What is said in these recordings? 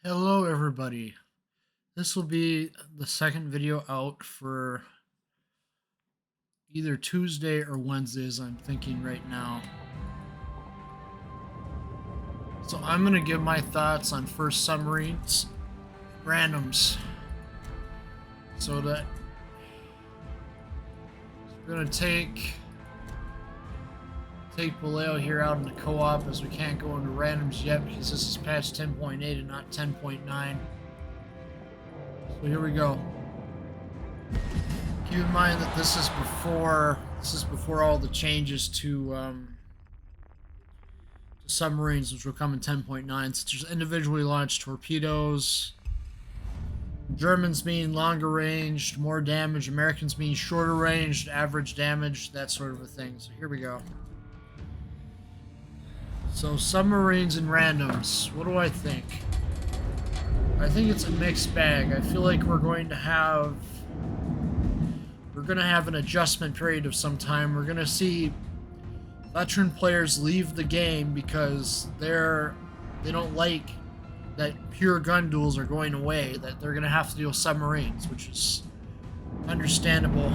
Hello everybody. This will be the second video out for either Tuesday or Wednesdays, I'm thinking right now. So I'm going to give my thoughts on first submarines, randoms. So that we're going to take Vallejo here out into co-op, as we can't go into randoms yet because this is patch 10.8 and not 10.9. So here we go. Keep in mind that this is before all the changes to submarines, which will come in 10.9, such as individually launched torpedoes, Germans being longer ranged, more damage, Americans being shorter ranged, average damage, that sort of a thing. So here we go. So submarines and randoms, what do I think? I think it's a mixed bag. I feel like we're going to have an adjustment period of some time. We're going to see veteran players leave the game because they don't like that pure gun duels are going away, that they're going to have to deal with submarines, which is understandable.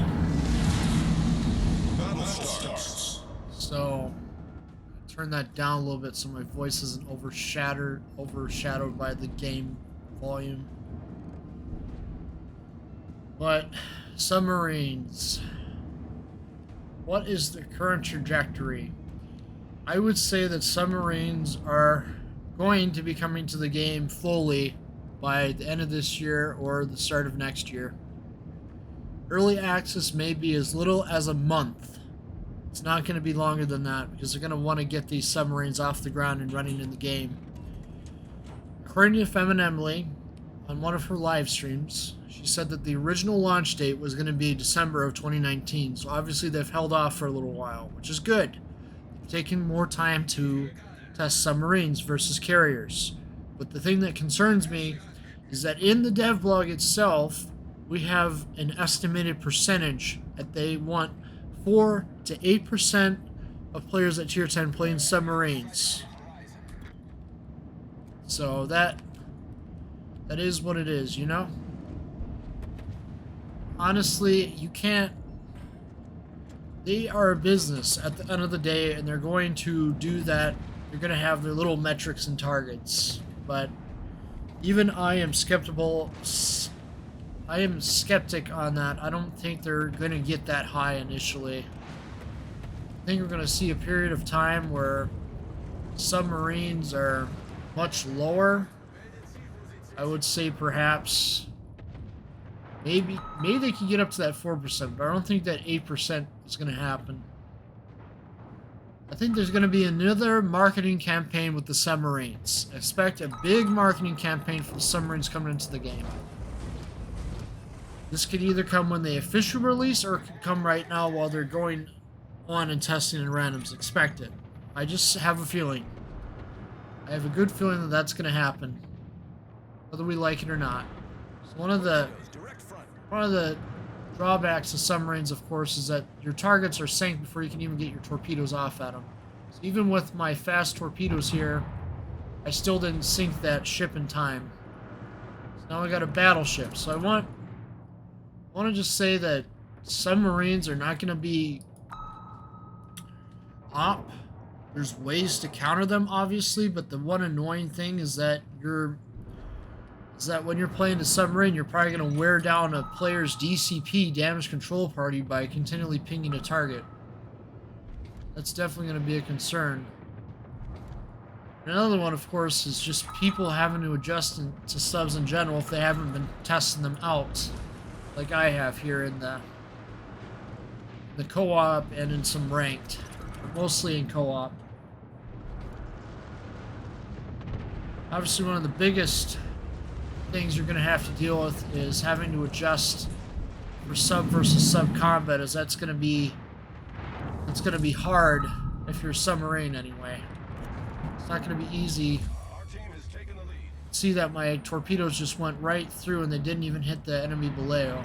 Battle starts. So turn that down a little bit so my voice isn't overshadowed by the game volume. But submarines, what is the current trajectory? I would say that submarines are going to be coming to the game fully by the end of this year or the start of next year. Early access may be as little as a month. It's not going to be longer than that because they're going to want to get these submarines off the ground and running in the game. According to Fem and Emily, on one of her live streams, she said that the original launch date was going to be December of 2019. So obviously they've held off for a little while, which is good. They've taken more time to test submarines versus carriers. But the thing that concerns me is that in the dev blog itself, we have an estimated percentage that they want 4 to 8% of players at tier 10 playing submarines. So that is what it is, you know? Honestly, you can't. They are a business at the end of the day, and they're going to do that. They're going to have their little metrics and targets. But even I am skeptical. I am skeptic on that. I don't think they're going to get that high initially. I think we're going to see a period of time where submarines are much lower. I would say perhaps maybe they can get up to that 4%, but I don't think that 8% is going to happen. I think there's going to be another marketing campaign with the submarines. I expect a big marketing campaign for the submarines coming into the game. This could either come when they officially release, or it could come right now while they're going on and testing in randoms. Expect it. I just have a feeling. I have a good feeling that that's going to happen, whether we like it or not. So one of the drawbacks of submarines, of course, is that your targets are sank before you can even get your torpedoes off at them. So even with my fast torpedoes here, I still didn't sink that ship in time. So now I got a battleship. So I want to just say that submarines are not going to be op. There's ways to counter them, obviously, but the one annoying thing is that when you're playing a submarine, you're probably going to wear down a player's DCP, damage control party, by continually pinging a target. That's definitely going to be a concern. Another one, of course, is just people having to adjust to subs in general if they haven't been testing them out, like I have here in the co-op and in some ranked, but mostly in co-op. Obviously, one of the biggest things you're going to have to deal with is having to adjust for sub versus sub combat, as it's going to be hard if you're a submarine anyway. It's not going to be easy. See that my torpedoes just went right through and they didn't even hit the enemy Vallejo.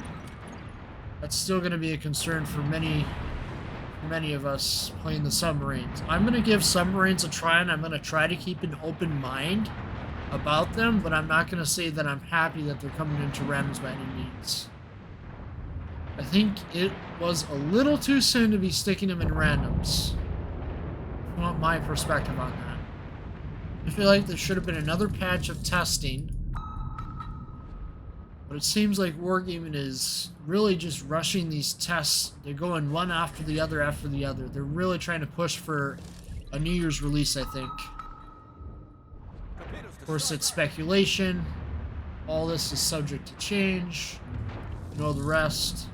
That's still going to be a concern for many of us playing the submarines. I'm going to give submarines a try, and I'm going to try to keep an open mind. about them, but I'm not going to say that I'm happy that they're coming into randoms by any means. I think it was a little too soon to be sticking them in randoms. If you want my perspective on that. I feel like there should have been another patch of testing. But it seems like Wargaming is really just rushing these tests. They're going one after the other after the other. They're really trying to push for a New Year's release, I think. Of course, it's speculation. All this is subject to change. You know the rest.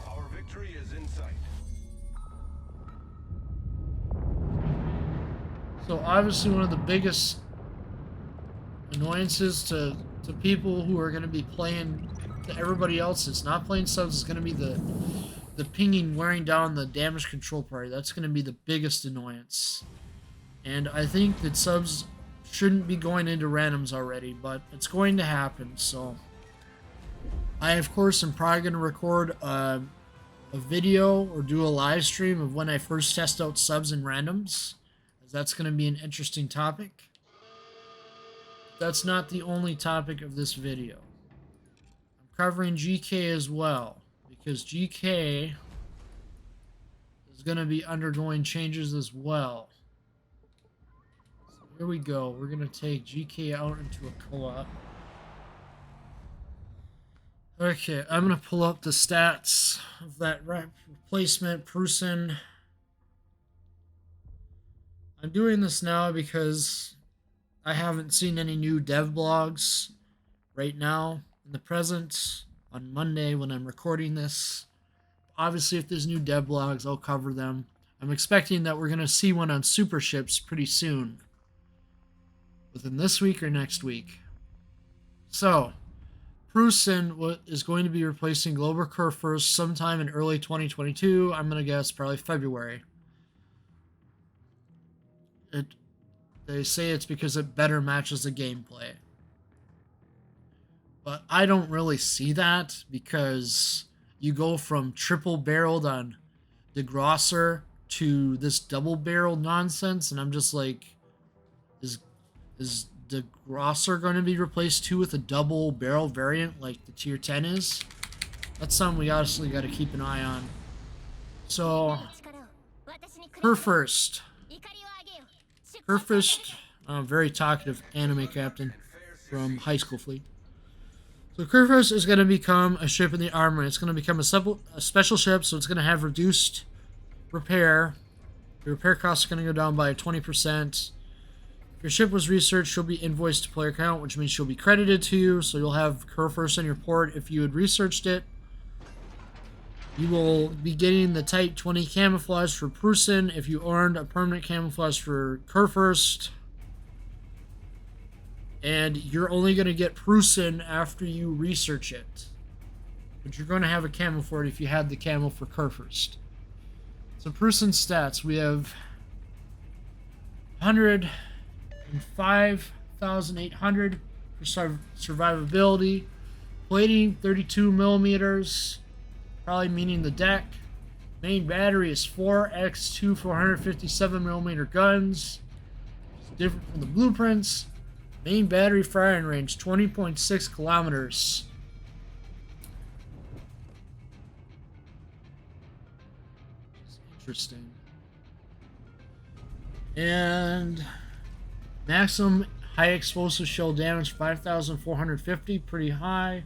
Our victory is in sight. So obviously one of the biggest annoyances to people who are going to be playing, to everybody else that's not playing subs, is going to be the pinging wearing down the damage control party. That's going to be the biggest annoyance. And I think that subs shouldn't be going into randoms already, but it's going to happen. So I, of course, am probably going to record a video or do a live stream of when I first test out subs and randoms, as that's going to be an interesting topic. That's not the only topic of this video. I'm covering GK as well, because GK is going to be undergoing changes as well. So here we go. We're going to take GK out into a co-op. Okay, I'm going to pull up the stats of that replacement Prusen. I'm doing this now because I haven't seen any new dev blogs right now in the present on Monday when I'm recording this. Obviously, if there's new dev blogs, I'll cover them. I'm expecting that we're going to see one on super ships pretty soon. Within this week or next week. So, Prusen is going to be replacing Global Kurfürst sometime in early 2022. I'm going to guess probably February. They say it's because it better matches the gameplay. But I don't really see that, because you go from triple-barreled on the Grosser to this double-barreled nonsense, and I'm just like, is the Grosser going to be replaced too with a double-barrel variant like the Tier 10 is? That's something we obviously got to keep an eye on. So, Kurfürst. Kurfürst, very talkative anime captain from High School Fleet. So Kurfürst is going to become a ship in the armory. It's going to become a special ship, so it's going to have reduced repair. The repair costs are going to go down by 20%. If your ship was researched, she'll be invoiced to player count, which means she'll be credited to you, so you'll have Kurfürst in your port if you had researched it. You will be getting the Type 20 camouflage for Prusen if you earned a permanent camouflage for Kurfürst. And you're only going to get Prusen after you research it. But you're going to have a camo for it if you had the camo for Kurfürst. So Prusen stats, we have 105,800 for survivability. Plating, 32 millimeters. Probably meaning the deck. Main battery is 4x2 457mm guns. It's different from the blueprints. Main battery firing range 20.6 kilometers. It's interesting. And maximum high explosive shell damage 5,450, pretty high.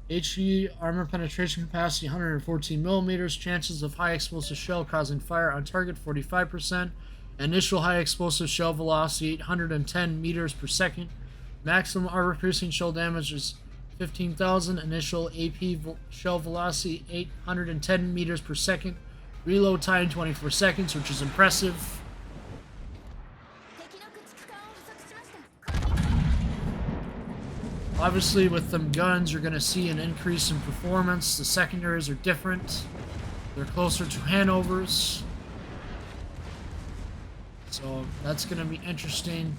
HE armor penetration capacity 114 millimeters. Chances of high explosive shell causing fire on target 45%. Initial high explosive shell velocity 810 meters per second. Maximum armor piercing shell damage is 15,000. Initial AP shell velocity 810 meters per second. Reload time 24 seconds, which is impressive. Obviously, with them guns, you're going to see an increase in performance. The secondaries are different. They're closer to Hanovers. So that's going to be interesting.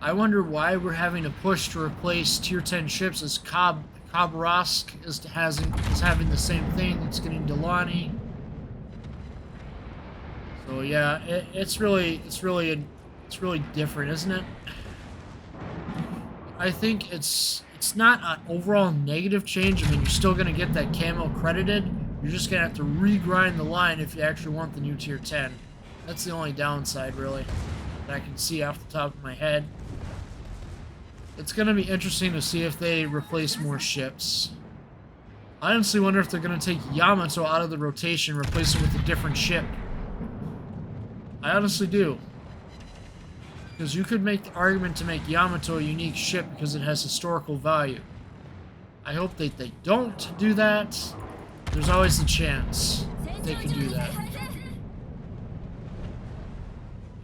I wonder why we're having a push to replace Tier 10 ships, as Khabarovsk is having the same thing. It's getting Delani. So yeah, it's really It's really different, isn't it? I think it's not an overall negative change. I mean, you're still going to get that camo credited. You're just going to have to regrind the line if you actually want the new tier 10. That's the only downside, really, that I can see off the top of my head. It's going to be interesting to see if they replace more ships. I honestly wonder if they're going to take Yamato out of the rotation, replace it with a different ship. I honestly do. Because you could make the argument to make Yamato a unique ship because it has historical value. I hope that they don't do that. There's always the chance they could do that.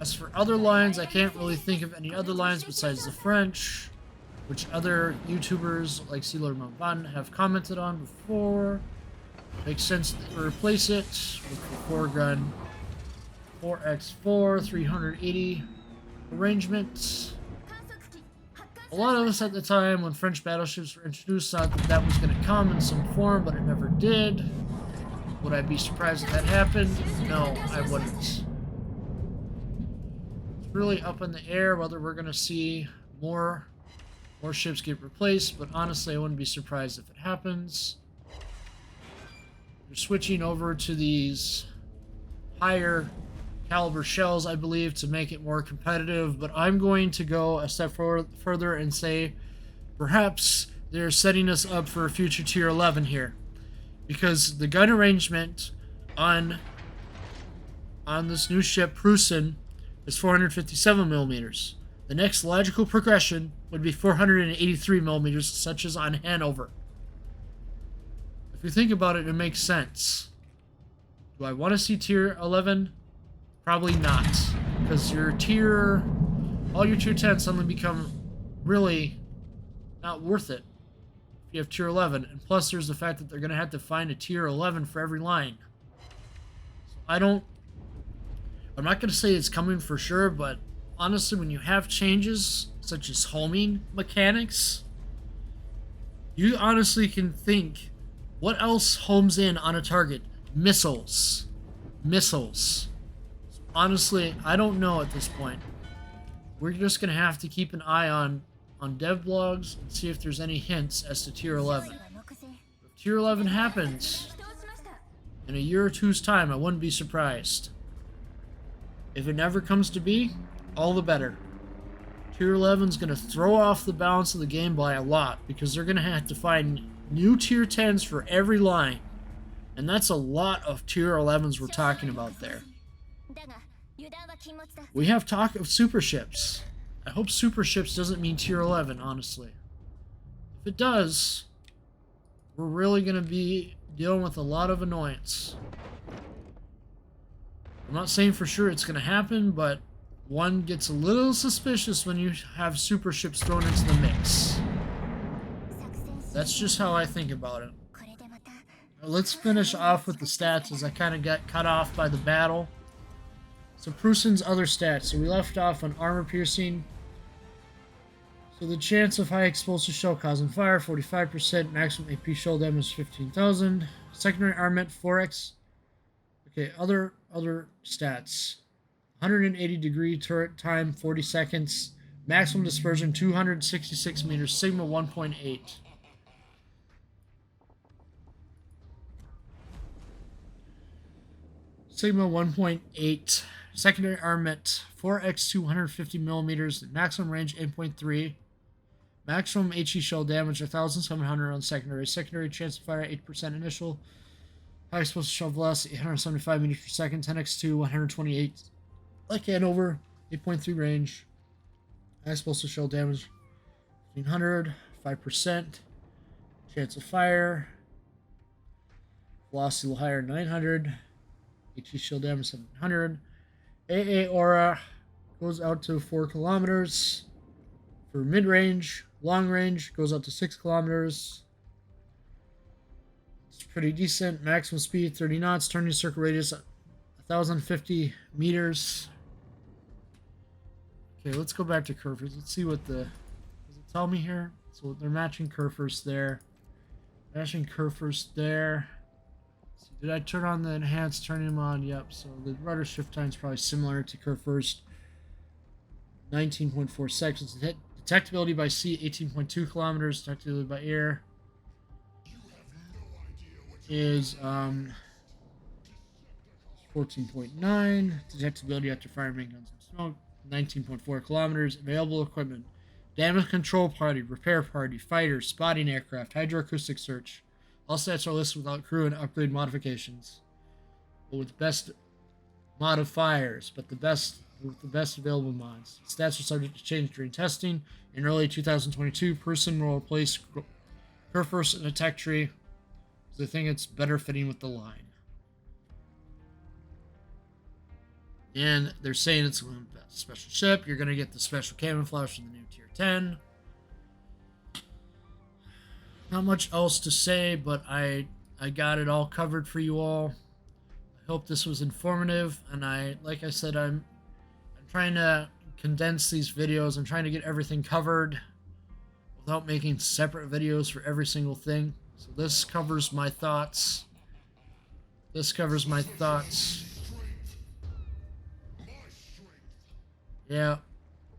As for other lines, I can't really think of any other lines besides the French, which other YouTubers like Sailor Moon have commented on before. Makes sense to replace it with the 4-gun 4x4 380 arrangement. A lot of us at the time when French battleships were introduced thought that that was going to come in some form, but it never did. Would I be surprised if that happened? No, I wouldn't. It's really up in the air whether we're going to see more ships get replaced, but honestly I wouldn't be surprised if it happens. We're switching over to these higher caliber shells, I believe, to make it more competitive, but I'm going to go a step further and say perhaps they're setting us up for a future tier 11 here, because the gun arrangement on this new ship Prusen is 457 millimeters. The next logical progression would be 483 millimeters, such as on Hanover. If you think about it, it makes sense. Do I want to see tier 11? Probably not, because all your tier 10s suddenly become really not worth it if you have tier 11. And plus there's the fact that they're going to have to find a tier 11 for every line. So I'm not going to say it's coming for sure, but honestly, when you have changes such as homing mechanics, you honestly can think, what else homes in on a target? Missiles. Honestly, I don't know at this point. We're just going to have to keep an eye on dev blogs and see if there's any hints as to tier 11. If tier 11 happens in a year or two's time, I wouldn't be surprised. If it never comes to be, all the better. Tier 11 is going to throw off the balance of the game by a lot, because they're going to have to find new tier 10s for every line. And that's a lot of tier 11s we're talking about there. We have talk of super ships. I hope super ships doesn't mean tier 11, honestly. If it does, we're really going to be dealing with a lot of annoyance. I'm not saying for sure it's going to happen, but one gets a little suspicious when you have super ships thrown into the mix. That's just how I think about it. Let's finish off with the stats, as I kind of got cut off by the battle. So Prusen's other stats. So we left off on armor piercing. So the chance of high explosive shell causing fire, 45%. Maximum AP shell damage, 15,000. Secondary armament, 4x. Okay, other stats. 180 degree turret time, 40 seconds. Maximum dispersion, 266 meters. Sigma 1.8. Sigma 1.8. Secondary armament 4x 250 millimeters. Maximum range 8.3. Maximum HE shell damage 1,700 on secondary. Secondary chance of fire 8% initial. High explosive shell velocity 875 meters per second. 10x2 128. Like Hanover 8.3 range. High explosive shell damage 1,500. 5%. Chance of fire. Velocity a little higher 900. HE shell damage 700. AA aura goes out to 4 kilometers for mid-range. Long range goes out to 6 kilometers. It's pretty decent. Maximum speed 30 knots. Turning circle radius 1,050 meters. Okay, let's go back to Curvers. Let's see what does it tell me here? So they're matching Curvers there. Matching Curvers there. Did I turn on the enhanced, turning them on? Yep, so the rudder shift time is probably similar to Curve First. 19.4 seconds. Detectability by sea, 18.2 kilometers. Detectability by air is 14.9. Detectability after firing main guns and smoke, 19.4 kilometers. Available equipment: damage control party, repair party, fighter, spotting aircraft, hydroacoustic search. All stats are listed without crew and upgrade modifications, but with best modifiers, but the best with the best available mods. Stats are subject to change during testing. In early 2022, person will replace Kerfurs in a tech tree, because I think it's better fitting with the line. And they're saying it's a special ship. You're going to get the special camouflage from the new Tier 10. Not much else to say, but I got it all covered for you all. I hope this was informative, and like I said, I'm trying to condense these videos. I'm trying to get everything covered without making separate videos for every single thing. So this covers my thoughts. Yeah,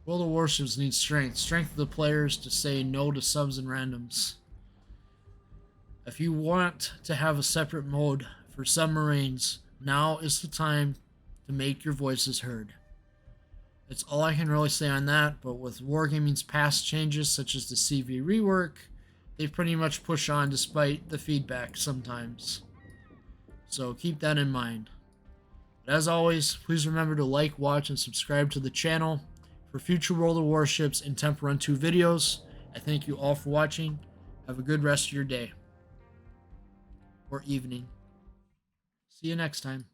World of Warships needs strength. Strength of the players to say no to subs and randoms. If you want to have a separate mode for submarines, now is the time to make your voices heard. That's all I can really say on that, but with Wargaming's past changes, such as the CV rework, they pretty much push on despite the feedback sometimes. So keep that in mind. But as always, please remember to like, watch, and subscribe to the channel for future World of Warships and Temple Run 2 videos. I thank you all for watching. Have a good rest of your day or evening. See you next time.